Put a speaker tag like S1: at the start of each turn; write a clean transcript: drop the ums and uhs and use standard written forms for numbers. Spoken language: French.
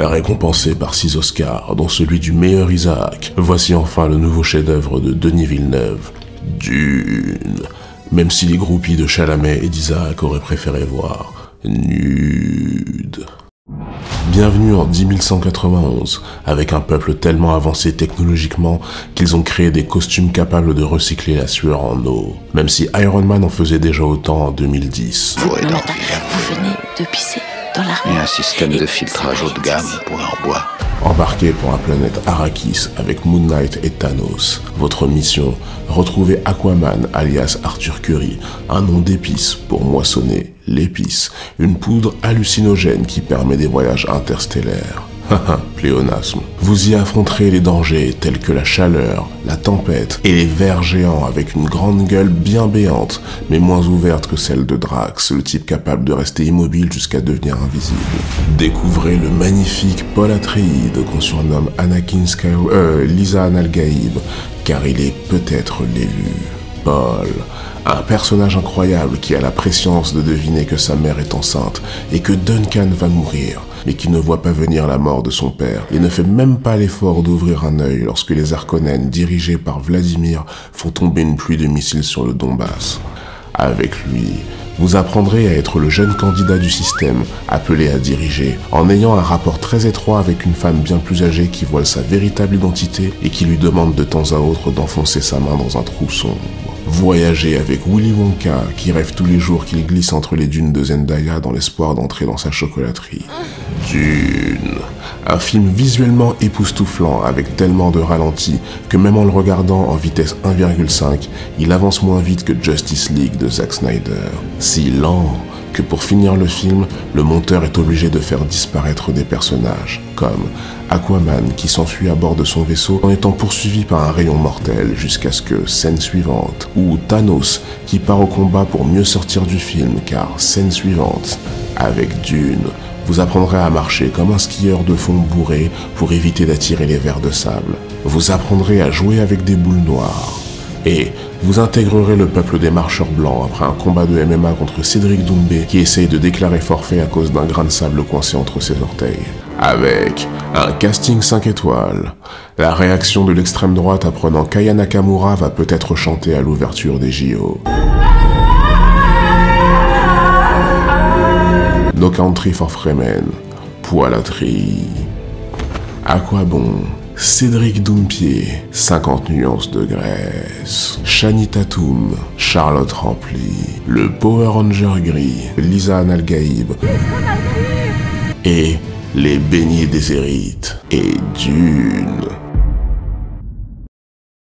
S1: Récompensé par 6 Oscars, dont celui du meilleur Isaac, voici enfin le nouveau chef-d'œuvre de Denis Villeneuve, Dune. Même si les groupies de Chalamet et d'Isaac auraient préféré voir nude. Bienvenue en 10191, avec un peuple tellement avancé technologiquement qu'ils ont créé des costumes capables de recycler la sueur en eau. Même si Iron Man en faisait déjà autant en 2010.
S2: Vous venez de pisser dans l'armée.
S3: Et un système de filtrage haut de gamme pour un bois.
S1: Embarqué pour la planète Arrakis avec Moon Knight et Thanos. Votre mission, retrouver Aquaman alias Arthur Curry, un nom d'épice pour moissonner l'épice, une poudre hallucinogène qui permet des voyages interstellaires. Pléonasme. Vous y affronterez les dangers tels que la chaleur, la tempête et les vers géants avec une grande gueule bien béante, mais moins ouverte que celle de Drax, le type capable de rester immobile jusqu'à devenir invisible. Découvrez le magnifique Paul Atreides qu'on surnomme Anakin Skywalker, Lysa Analgaïb, car il est peut-être l'élu. Paul, un personnage incroyable qui a la prescience de deviner que sa mère est enceinte et que Duncan va mourir, mais qui ne voit pas venir la mort de son père et ne fait même pas l'effort d'ouvrir un œil lorsque les Harkonnen, dirigés par Vladimir, font tomber une pluie de missiles sur le Donbass. Avec lui, vous apprendrez à être le jeune candidat du système, appelé à diriger, en ayant un rapport très étroit avec une femme bien plus âgée qui voile sa véritable identité et qui lui demande de temps à autre d'enfoncer sa main dans un trou sombre. Voyager avec Willy Wonka, qui rêve tous les jours qu'il glisse entre les dunes de Zendaya dans l'espoir d'entrer dans sa chocolaterie. Dune. Un film visuellement époustouflant avec tellement de ralentis que même en le regardant en vitesse 1,5, il avance moins vite que Justice League de Zack Snyder. Si lent que pour finir le film, le monteur est obligé de faire disparaître des personnages, comme Aquaman qui s'enfuit à bord de son vaisseau en étant poursuivi par un rayon mortel jusqu'à ce que, scène suivante, ou Thanos qui part au combat pour mieux sortir du film car, scène suivante, avec Dune, vous apprendrez à marcher comme un skieur de fond bourré pour éviter d'attirer les vers de sable. Vous apprendrez à jouer avec des boules noires. Et vous intégrerez le peuple des marcheurs blancs après un combat de MMA contre Cédric Doumbé qui essaye de déclarer forfait à cause d'un grain de sable coincé entre ses orteils. Avec un casting 5 étoiles, la réaction de l'extrême droite apprenant qu'Aya Nakamura va peut-être chanter à l'ouverture des JO. No Country for Fremen, Poilatrie. À quoi bon? Cédric Doumpier, 50 nuances de graisse. Shani Tatum, Charlotte Rampli. Le Power Ranger gris, Lysa Analgaïb. Et les beignets des Érites. Et Dune.